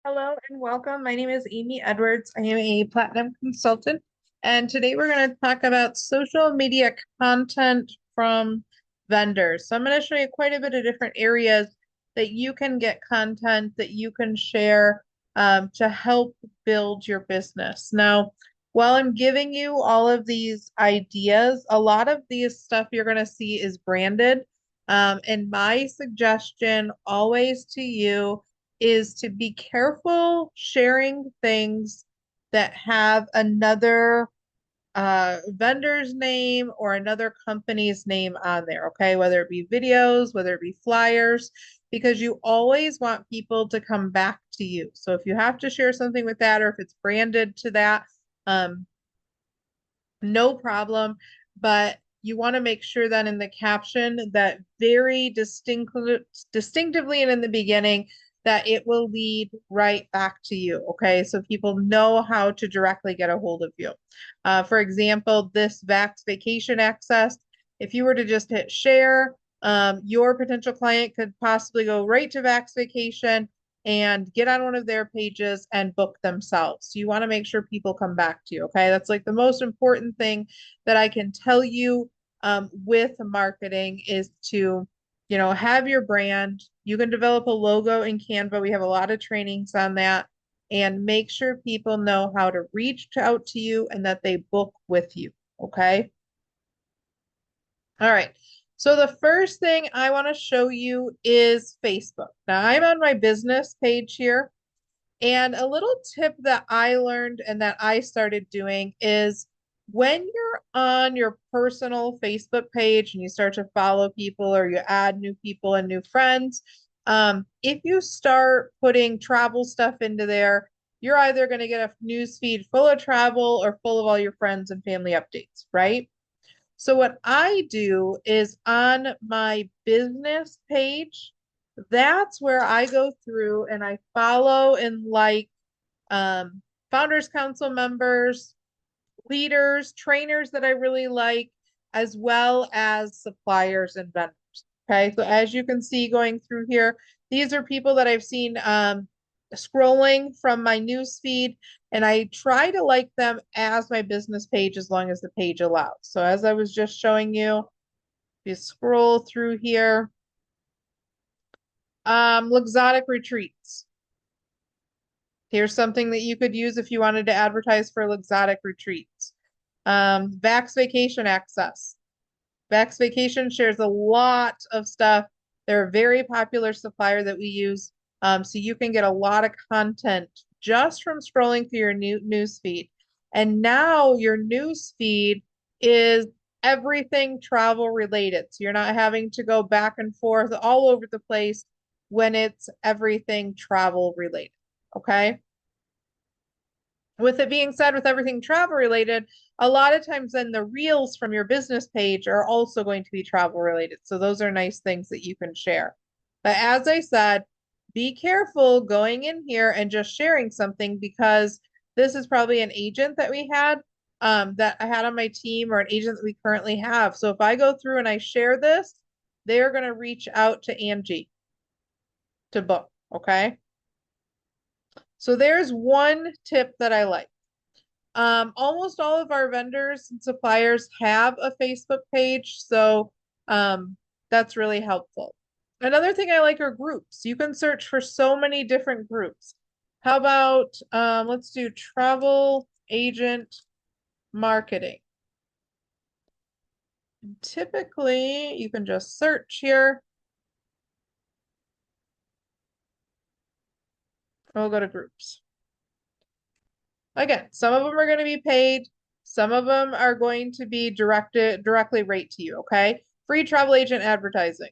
Hello and welcome. My name is Amy Edwards. I am a platinum consultant, and today we're going to talk about social media content from vendors. So I'm going to show you quite a bit of different areas that you can get content that you can share to help build your business. Now, while I'm giving you all of these ideas, a lot of these stuff you're going to see is branded. And my suggestion always to you is to be careful sharing things that have another vendor's name or another company's name on there, okay? Whether it be videos, whether it be flyers, because you always want people to come back to you. So if you have to share something with that, or if it's branded to that, um, no problem. But you want to make sure that in the caption that very distinctively and in the beginning that it will lead right back to you. Okay. So people know how to directly get a hold of you. For example, this Vax Vacation Access, if you were to just hit share, your potential client could possibly go right to Vax Vacation and get on one of their pages and book themselves. So you want to make sure people come back to you. Okay. That's like the most important thing that I can tell you with marketing is to, have your brand. You can develop a logo in Canva. We have a lot of trainings on that and make sure people know how to reach out to you and that they book with you. Okay. All right. So the first thing I want to show you is Facebook. Now I'm on my business page here. And a little tip that I learned and that I started doing is when you're on your personal Facebook page and you start to follow people or you add new people and new friends, if you start putting travel stuff into there, you're either going to get a news feed full of travel or full of all your friends and family updates, right? So what I do is on my business page, that's where I go through and I follow and like um, founders council members, leaders, trainers that I really like, as well as suppliers and vendors. Okay, so as you can see going through here, these are people that I've seen scrolling from my news feed, and I try to like them as my business page as long as the page allows. So as I was just showing you, if you scroll through here, Luxotic Retreats. Here's something that you could use if you wanted to advertise for Luxotic Retreats. Vax Vacation Access. Vax Vacation shares a lot of stuff. They're a very popular supplier that we use. So you can get a lot of content just from scrolling through your new news feed. And now your news feed is everything travel related. So you're not having to go back and forth all over the place when it's everything travel related. Okay. With it being said, with everything travel related, a lot of times then the reels from your business page are also going to be travel related. So those are nice things that you can share. But as I said, be careful going in here and just sharing something because this is probably an agent that we had that I had on my team or an agent that we currently have. So if I go through and I share this, they're going to reach out to Angie to book. Okay. So there's one tip that I like. Almost all of our vendors and suppliers have a Facebook page, so that's really helpful. Another thing I like are groups. You can search for so many different groups. How about let's do travel agent marketing. Typically, you can just search here. We'll go to groups. Again, some of them are going to be paid. Some of them are going to be directly right to you, okay? Free travel agent advertising.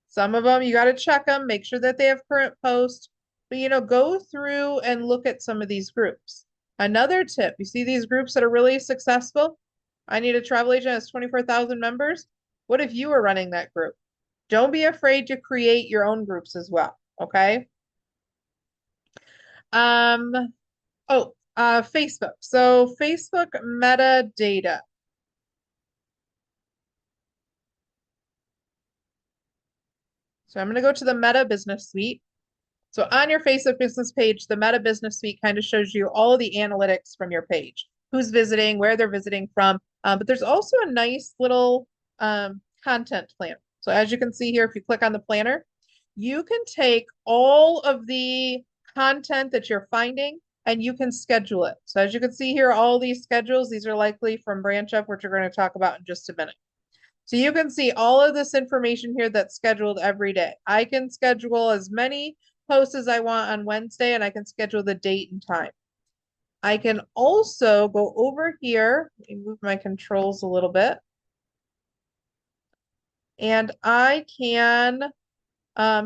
Some of them, you got to check them, make sure that they have current posts. But, go through and look at some of these groups. Another tip, you see these groups that are really successful? I need a travel agent that has 24,000 members. What if you were running that group? Don't be afraid to create your own groups as well, okay? Um, Oh, Facebook. So Facebook metadata. So I'm going to go to the Meta Business Suite. So on your Facebook business page, the Meta Business Suite kind of shows you all of the analytics from your page, who's visiting, where they're visiting from. But there's also a nice little content plan. So as you can see here, if you click on the planner, you can take all of the content that you're finding and you can schedule it. So as you can see here, all these schedules, these are likely from BranchUp, which we're going to talk about in just a minute. So you can see all of this information here that's scheduled every day. I can schedule as many posts as I want on Wednesday, and I can schedule the date and time. I can also go over here and move my controls a little bit. And I can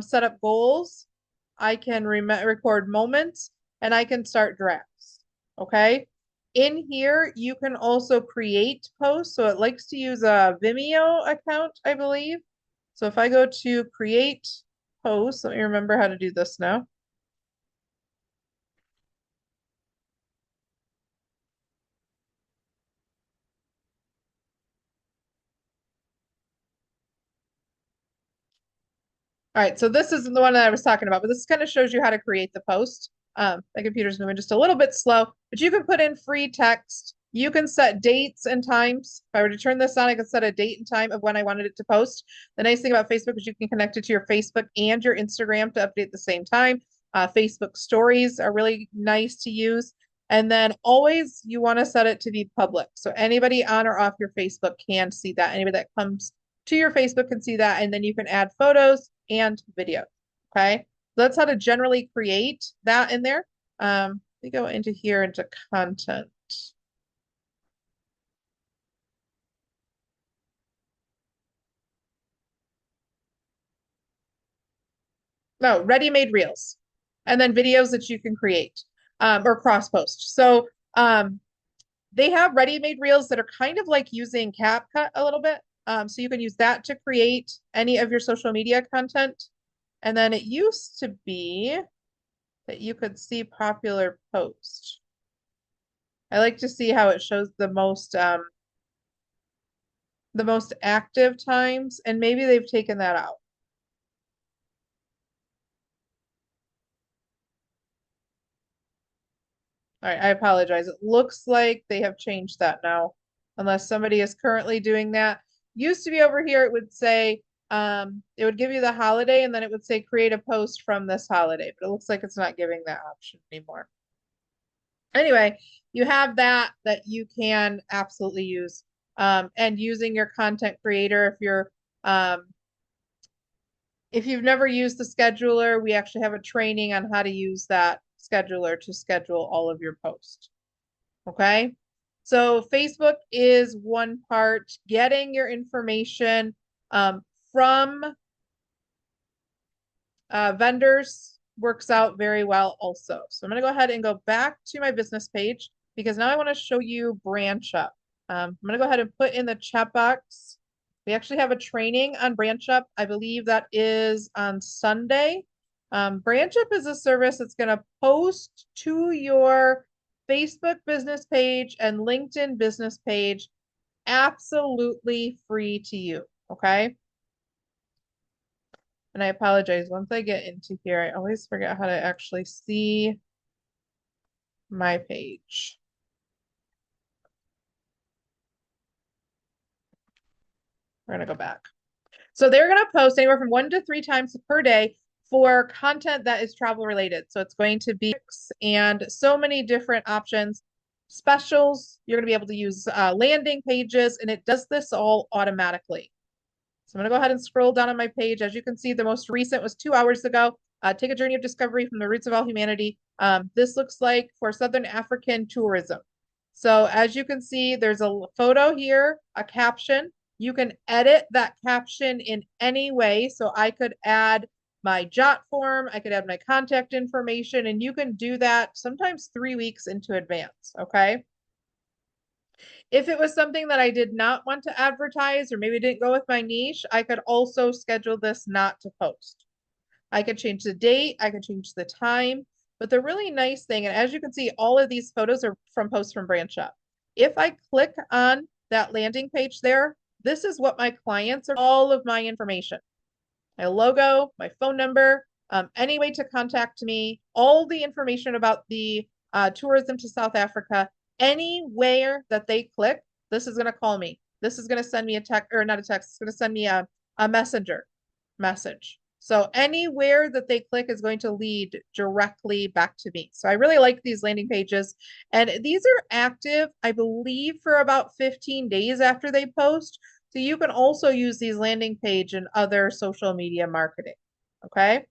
set up goals. I can record moments, and I can start drafts. Okay. In here, you can also create posts. So it likes to use a Vimeo account, I believe. So if I go to create posts, let me remember how to do this now. All right, so this isn't the one that I was talking about, but this kind of shows you how to create the post. My computer's moving just a little bit slow, but you can put in free text. You can set dates and times. If I were to turn this on, I could set a date and time of when I wanted it to post. The nice thing about Facebook is you can connect it to your Facebook and your Instagram to update at the same time. Facebook stories are really nice to use. And then always you want to set it to be public. So anybody on or off your Facebook can see that. Anybody that comes to your Facebook can see that. And then you can add photos and video. Okay. So that's how to generally create that in there. We go into here into content. No, ready-made reels, and then videos that you can create or cross post. So they have ready-made reels that are kind of like using CapCut a little bit. So you can use that to create any of your social media content. And then it used to be that you could see popular posts. I like to see how it shows the most active times, and maybe they've taken that out. All right, I apologize. It looks like they have changed that now, unless somebody is currently doing that. Used to be over here, it would say, it would give you the holiday, and then it would say create a post from this holiday, but it looks like it's not giving that option anymore. Anyway, you have that you can absolutely use. And using your content creator, if you've never used the scheduler, we actually have a training on how to use that scheduler to schedule all of your posts. Okay. So Facebook is one part, getting your information from vendors works out very well also. So I'm going to go ahead and go back to my business page because now I want to show you BranchUp. I'm going to go ahead and put in the chat box. We actually have a training on BranchUp. I believe that is on Sunday. BranchUp is a service that's going to post to your Facebook business page and LinkedIn business page absolutely free to you. Okay. And I apologize. Once I get into here, I always forget how to actually see my page. We're going to go back. So they're going to post anywhere from 1 to 3 times per day for content that is travel related. So it's going to be and so many different options, specials. You're going to be able to use landing pages, and it does this all automatically. So I'm going to go ahead and scroll down on my page. As you can see, the most recent was 2 hours ago. Take a journey of discovery from the roots of all humanity. This looks like for Southern African tourism. So as you can see, there's a photo here, a caption. You can edit that caption in any way. So I could add my jot form, I could add my contact information, and you can do that sometimes 3 weeks into advance. Okay. If it was something that I did not want to advertise or maybe didn't go with my niche, I could also schedule this not to post. I could change the date, I could change the time, but the really nice thing, and as you can see, all of these photos are from posts from BranchUp. If I click on that landing page there, this is what my clients are, all of my information, my logo, my phone number, any way to contact me, all the information about the tourism to South Africa, anywhere that they click, this is going to call me. This is going to send me a text, or not a text, it's going to send me a messenger message. So anywhere that they click is going to lead directly back to me. So I really like these landing pages. And these are active, I believe, for about 15 days after they post. So you can also use these landing page in other social media marketing. Okay.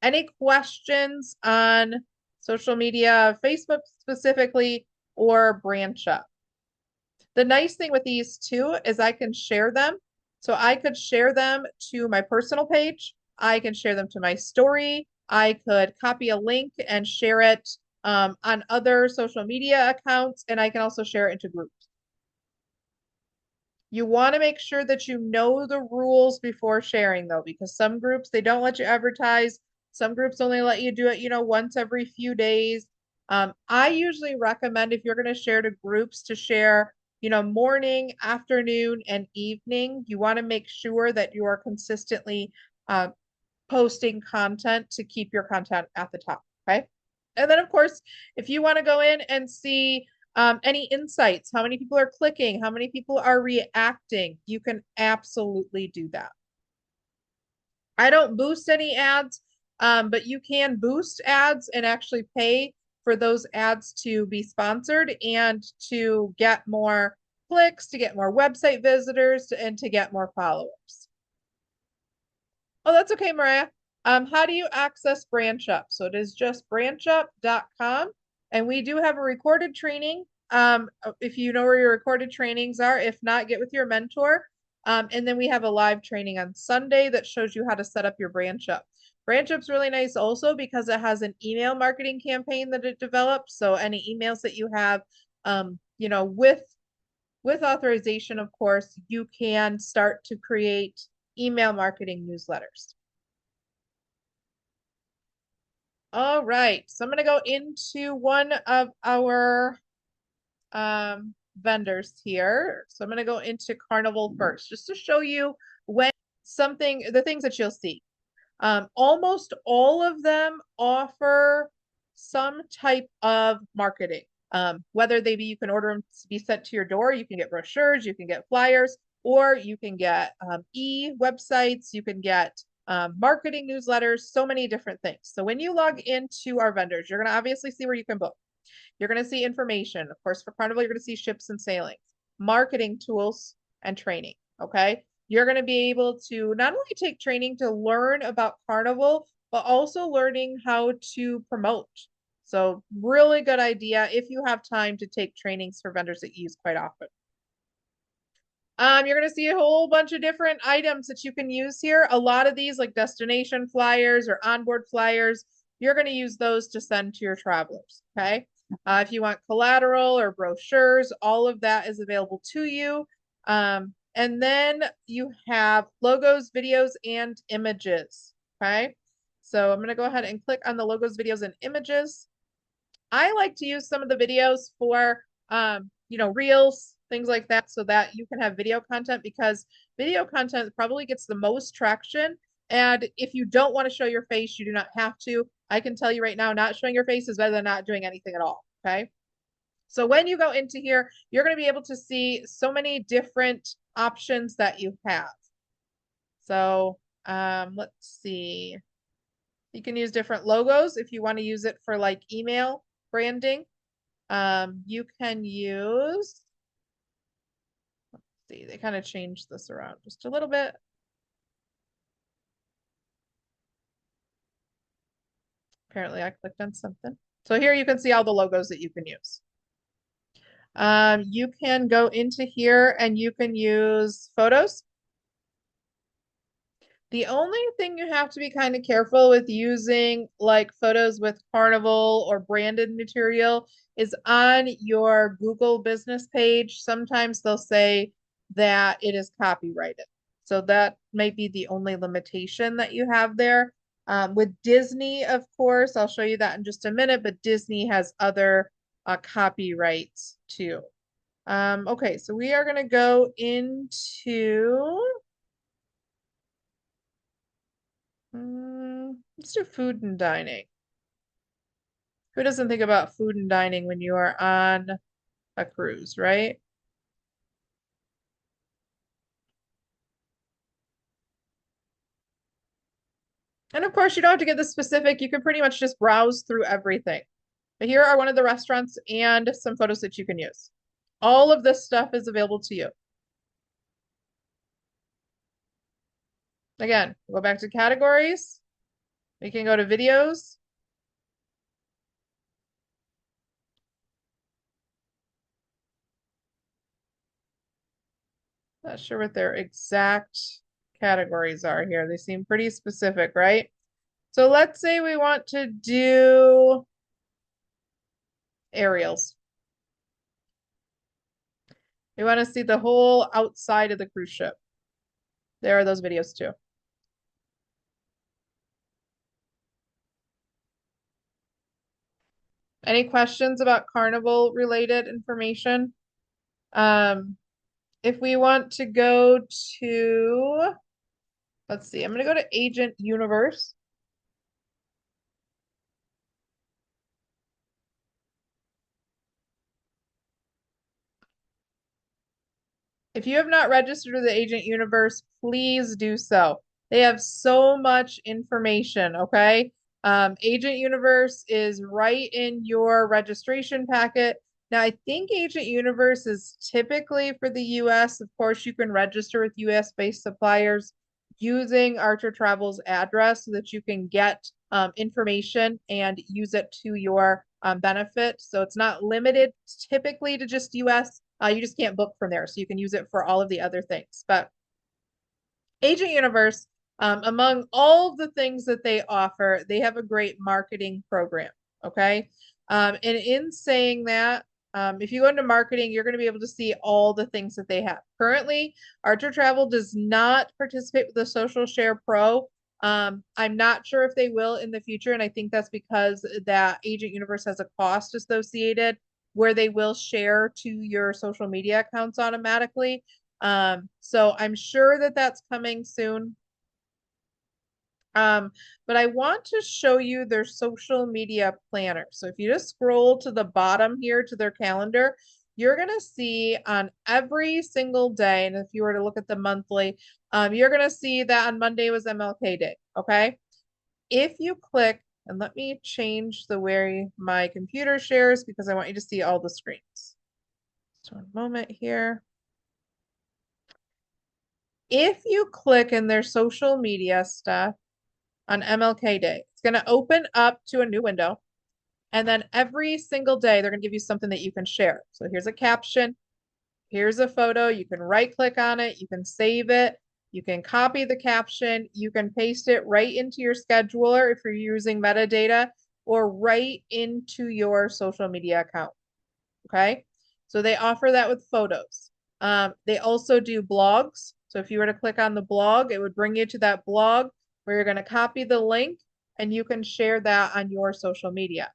Any questions on social media, Facebook specifically, or BranchUp? The nice thing with these two is I can share them. So I could share them to my personal page. I can share them to my story. I could copy a link and share it on other social media accounts, and I can also share it into groups. You want to make sure that you know the rules before sharing, though, because some groups, they don't let you advertise. Some groups only let you do it, once every few days. I usually recommend if you're going to share to groups to share, morning, afternoon, and evening. You want to make sure that you are consistently uh, posting content to keep your content at the top. Okay. And then, of course, if you want to go in and see any insights, how many people are clicking, how many people are reacting, you can absolutely do that. I don't boost any ads, but you can boost ads and actually pay for those ads to be sponsored and to get more clicks, to get more website visitors, and to get more followers. Oh, that's okay, Mariah. How do you access BranchUp? So it is just branchup.com. And we do have a recorded training. If you know where your recorded trainings are, if not, get with your mentor. And then we have a live training on Sunday that shows you how to set up your BranchUp. BranchUp's really nice also because it has an email marketing campaign that it develops. So any emails that you have, with authorization, of course, you can start to create email marketing newsletters. All right, so I'm going to go into one of our vendors here. So I'm going to go into Carnival first, just to show you when the things that you'll see. Almost all of them offer some type of marketing. Whether they be, you can order them to be sent to your door, you can get brochures, you can get flyers, or you can get e-websites, you can get marketing newsletters, so many different things. So when you log into our vendors, you're going to obviously see where you can book. You're going to see information. Of course, for Carnival, you're going to see ships and sailings, marketing tools, and training. Okay. You're going to be able to not only take training to learn about Carnival, but also learning how to promote. So really good idea if you have time to take trainings for vendors that you use quite often. You're going to see a whole bunch of different items that you can use here. A lot of these, like destination flyers or onboard flyers, you're going to use those to send to your travelers. Okay. If you want collateral or brochures, all of that is available to you. And then you have logos, videos, and images. Okay. So I'm going to go ahead and click on the logos, videos, and images. I like to use some of the videos for, reels, things like that, so that you can have video content, because video content probably gets the most traction. And if you don't want to show your face, you do not have to. I can tell you right now, not showing your face is better than not doing anything at all. Okay. So when you go into here, you're going to be able to see so many different options that you have. So let's see. You can use different logos if you want to use it for like email branding. You can use, let's see, they kind of changed this around just a little bit. Apparently I clicked on something. So here you can see all the logos that you can use. You can go into here and you can use photos. The only thing you have to be kind of careful with using like photos with Carnival or branded material is on your Google business page. Sometimes they'll say that it is copyrighted. So that might be the only limitation that you have there. With Disney, of course, I'll show you that in just a minute, but Disney has other copyrights too. Okay, so we are going to go into Let's do food and dining. Who doesn't think about food and dining when you are on a cruise, right? And of course, you don't have to get this specific. You can pretty much just browse through everything. But here are one of the restaurants and some photos that you can use. All of this stuff is available to you. Again, go back to categories. We can go to videos. Not sure what their exact categories are here. They seem pretty specific, right? So let's say we want to do aerials. We want to see the whole outside of the cruise ship. There are those videos too. Any questions about Carnival related information? Um, if we want to go to, let's see, I'm going to go to Agent Universe. If you have not registered with the Agent Universe, please do so. They have so much information, okay? Agent Universe is right in your registration packet. Now, I think Agent Universe is typically for the US. Of course, you can register with US-based suppliers using Archer Travel's address so that you can get information and use it to your benefit. So it's not limited typically to just US. You just can't book from there. So you can use it for all of the other things. But Agent Universe, among all of the things that they offer, they have a great marketing program. Okay. And in saying that, if you go into marketing, you're going to be able to see all the things that they have. Currently, Archer Travel does not participate with the Social Share Pro. I'm not sure if they will in the future, and I think that's because that Agent Universe has a cost associated where they will share to your social media accounts automatically. So I'm sure that that's coming soon. But I want to show you their social media planner. So if you just scroll to the bottom here to their calendar, you're going to see on every single day, and if you were to look at the monthly, you're going to see that on Monday was MLK Day. Okay. If you click, and let me change the way my computer shares because I want you to see all the screens. Just one moment here. If you click in their social media stuff on MLK Day, it's going to open up to a new window. And then every single day, they're going to give you something that you can share. So here's a caption. Here's a photo. You can right click on it. You can save it. You can copy the caption. You can paste it right into your scheduler if you're using metadata or right into your social media account. Okay. So they offer that with photos. They also do blogs. So if you were to click on the blog, it would bring you to that blog where you're going to copy the link and you can share that on your social media.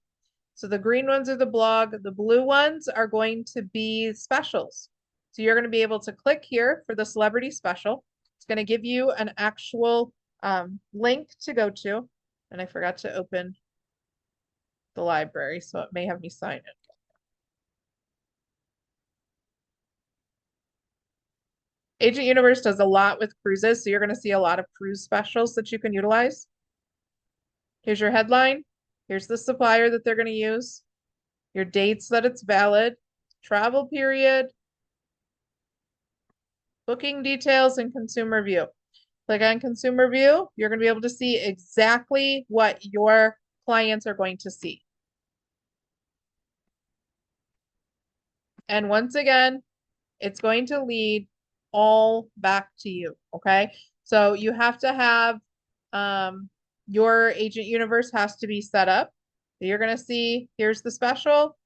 So the green ones are the blog. The blue ones are going to be specials. So you're going to be able to click here for the celebrity special. It's going to give you an actual link to go to. And I forgot to open the library, so it may have me sign in. Agent Universe does a lot with cruises, so you're going to see a lot of cruise specials that you can utilize. Here's your headline. Here's the supplier that they're going to use. Your dates that it's valid, travel period, booking details, and consumer view. Click on consumer view. You're going to be able to see exactly what your clients are going to see. And once again, it's going to lead all back to you. Okay. So you have to have your Agent Universe has to be set up. You're going to see here's the special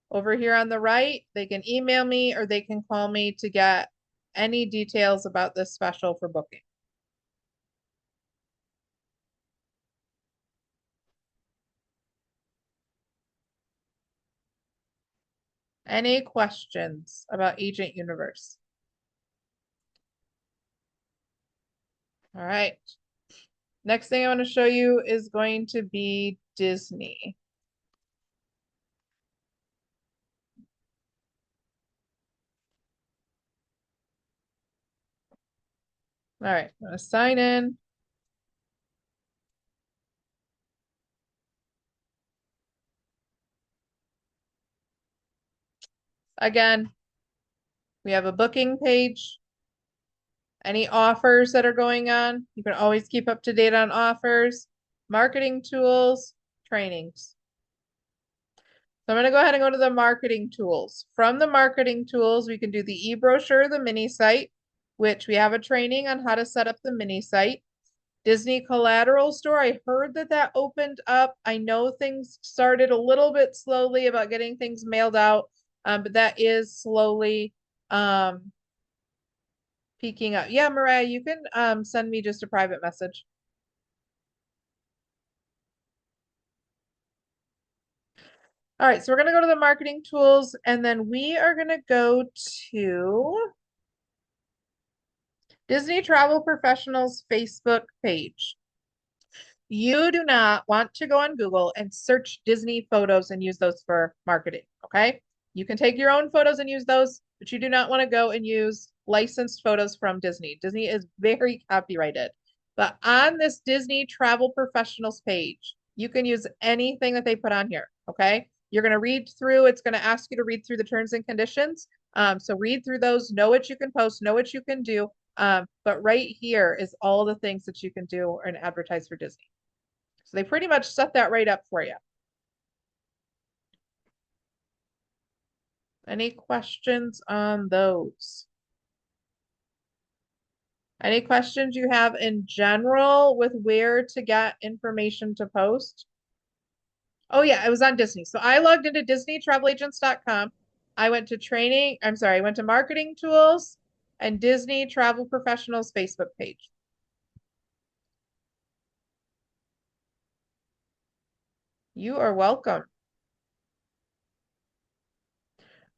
over here on the right. They can email me or they can call me to get any details about this special for booking. Any questions about Agent Universe? All right. Next thing I want to show you is going to be Disney. All right, I'm going to sign in. Again, we have a booking page. Any offers that are going on, you can always keep up to date on offers, marketing tools, trainings. So I'm going to go ahead and go to the marketing tools. From the marketing tools, we can do the e-brochure, the mini site, which we have a training on how to set up the mini site. Disney Collateral Store, I heard that that opened up. I know things started a little bit slowly about getting things mailed out, but that is slowly peaking up. Yeah, Mariah, you can send me just a private message. All right, so we're going to go to the marketing tools, and then we are going to go to Disney Travel Professionals Facebook page. You do not want to go on Google and search Disney photos and use those for marketing, okay? You can take your own photos and use those, but you do not want to go and use licensed photos from Disney. Disney is very copyrighted. But on this Disney Travel Professionals page, you can use anything that they put on here, okay? You're going to read through, it's going to ask you to read through the terms and conditions. So read through those, know what you can post, know what you can do. But right here is all the things that you can do and advertise for Disney. So they pretty much set that right up for you. Any questions on those? Any questions you have in general with where to get information to post? Oh yeah, it was on Disney. So I logged into DisneyTravelAgents.com. I went to training, I'm sorry, I went to marketing tools and Disney Travel Professionals Facebook page. You are welcome.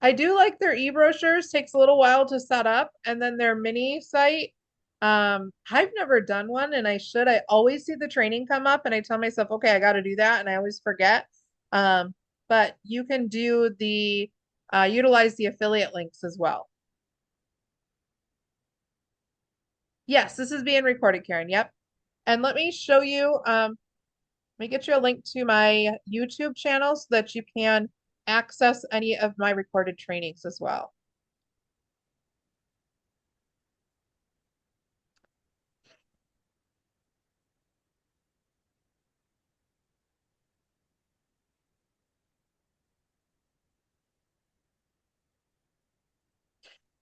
I do like their e-brochures, takes a little while to set up, and then their mini site. I've never done one and I should. I always see the training come up and I tell myself, okay, I got to do that, and I always forget. But you can do the utilize the affiliate links as well. Yes, this is being recorded, Karen. Yep. And let me show you, let me get you a link to my YouTube channel so that you can access any of my recorded trainings as well.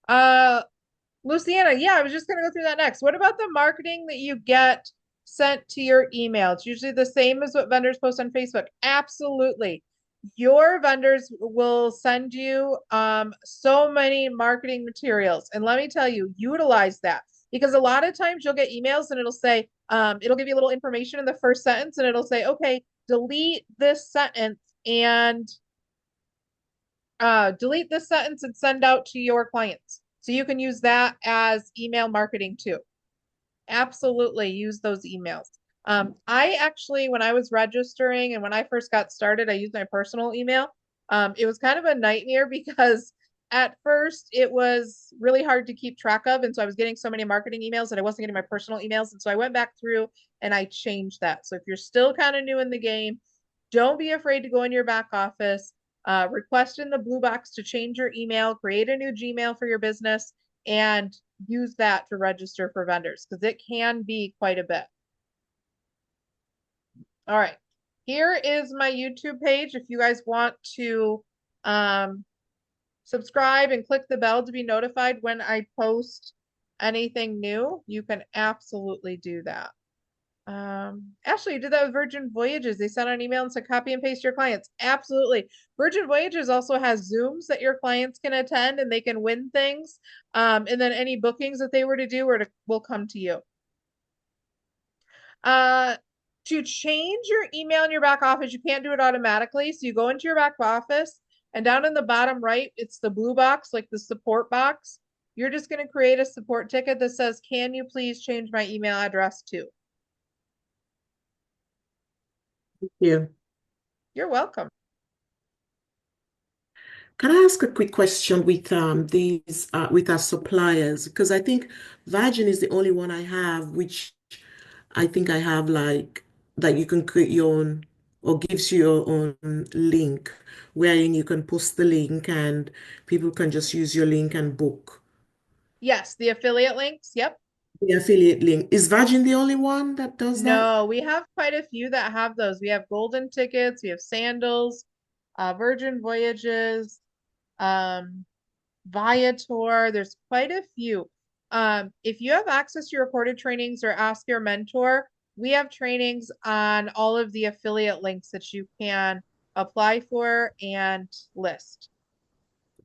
Uh, Luciana, yeah, I was just going to go through that next. What about the marketing that you get sent to your email? It's usually the same as what vendors post on Facebook. Absolutely. Your vendors will send you so many marketing materials. And let me tell you, utilize that because a lot of times you'll get emails and it'll say, it'll give you a little information in the first sentence and it'll say, okay, delete this sentence and delete this sentence and send out to your clients. So you can use that as email marketing too. Absolutely use those emails. I actually, when I was registering and when I first got started, I used my personal email. It was kind of a nightmare because at first it was really hard to keep track of. And so I was getting so many marketing emails that I wasn't getting my personal emails. And so I went back through and I changed that. So if you're still kind of new in the game, don't be afraid to go in your back office, request in the blue box to change your email, create a new Gmail for your business, and use that to register for vendors because it can be quite a bit. All right. Here is my YouTube page. If you guys want to subscribe and click the bell to be notified when I post anything new, you can absolutely do that. Ashley, you did that with Virgin Voyages. They sent an email and said copy and paste your clients. Absolutely. Virgin Voyages also has Zooms that your clients can attend and they can win things. And then any bookings that they were to do will come to you. To change your email in your back office, you can't do it automatically. So you go into your back office and down in the bottom right, it's the blue box, like the support box. You're just going to create a support ticket that says, can you please change my email address to? Yeah. You're welcome. Can I ask a quick question with these with our suppliers? Because I think Virgin is the only one I have, which I think I have like that you can create your own or gives you your own link wherein you can post the link and people can just use your link and book Yes, the affiliate links. Yep. the affiliate link. Is Virgin the only one that does that? No, we have quite a few that have those. We have golden tickets, we have sandals, Virgin Voyages, um, Viator. There's quite a few. If you have access to your recorded trainings or ask your mentor, we have trainings on all of the affiliate links that you can apply for and list.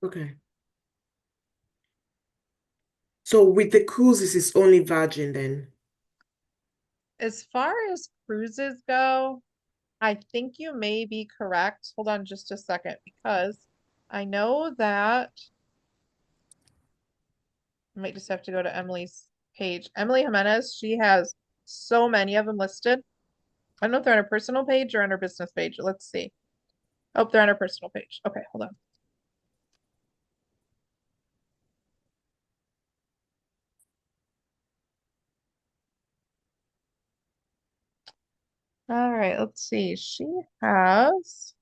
Okay. So with the cruises, it's only Virgin then. As far as cruises go, I think you may be correct. Hold on just a second, because I know that I might just have to go to Emily's page. Emily Jimenez, she has so many of them listed. I don't know if they're on her personal page or on her business page. Let's see. Oh, they're on her personal page. Okay, hold on. All right, let's see. She has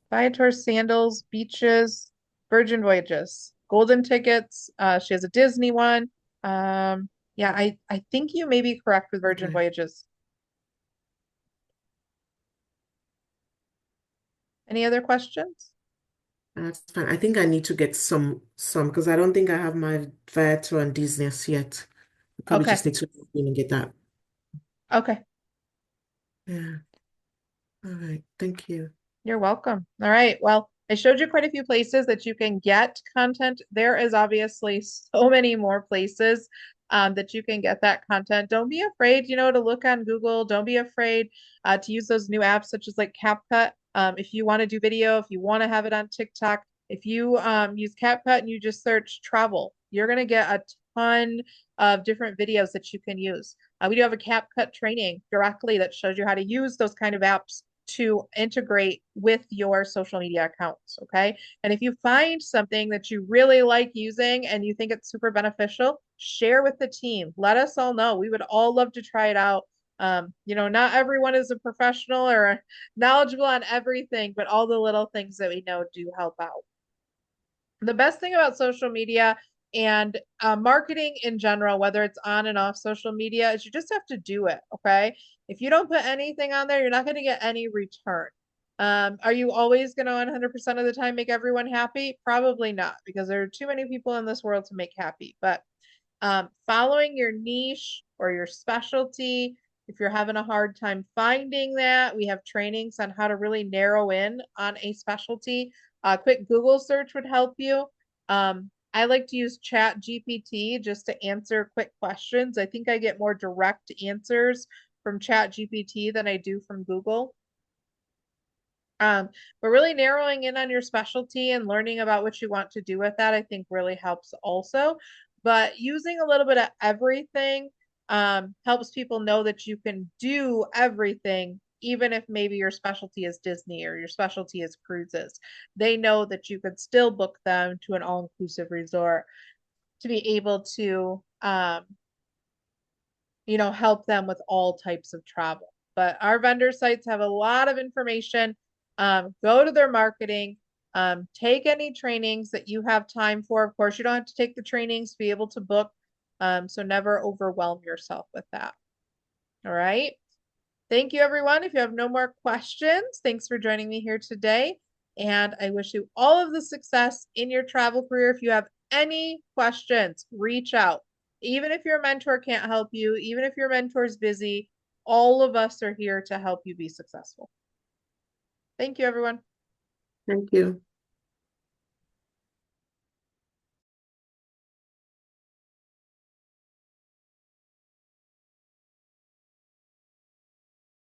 Viator sandals, beaches, Virgin Voyages, golden tickets. She has a Disney one. Yeah, I think you may be correct with Virgin Okay. Voyages. Any other questions? That's fine. I think I need to get some because I don't think I have my Viator and Disney yet. I probably Okay, just need to go in and get that. okay. Yeah. All right. Thank you. You're welcome. All right. Well, I showed you quite a few places that you can get content. There is obviously so many more places that you can get that content. Don't be afraid, to look on Google. Don't be afraid to use those new apps such as like CapCut. If you want to do video, if you want to have it on TikTok, if you use CapCut and you just search travel, you're going to get a ton of different videos that you can use. We do have a CapCut training directly that shows you how to use those kind of apps to integrate with your social media accounts. Okay. And if you find something that you really like using and you think it's super beneficial, share with the team. Let us all know. We would all love to try it out. Not everyone is a professional or knowledgeable on everything, but all the little things that we know do help out. The best thing about social media and marketing in general, whether it's on and off social media, is you just have to do it. Okay. If you don't put anything on there, you're not going to get any return. Are you always going to 100% of the time make everyone happy? Probably not, because there are too many people in this world to make happy. But following your niche or your specialty, if you're having a hard time finding that, we have trainings on how to really narrow in on a specialty. A quick Google search would help you. I like to use Chat GPT just to answer quick questions. I think I get more direct answers from Chat GPT than I do from Google. Um, but really narrowing in on your specialty and learning about what you want to do with that, I think really helps also. But using a little bit of everything helps people know that you can do everything, even if maybe your specialty is Disney or your specialty is cruises. They know that you could still book them to an all-inclusive resort to be able to help them with all types of travel. But our vendor sites have a lot of information. Go to their marketing, take any trainings that you have time for. Of course, you don't have to take the trainings to be able to book. So never overwhelm yourself with that. All right. Thank you, everyone. If you have no more questions, thanks for joining me here today. And I wish you all of the success in your travel career. If you have any questions, reach out. Even if your mentor can't help you, even if your mentor is busy, all of us are here to help you be successful. Thank you, everyone. Thank you.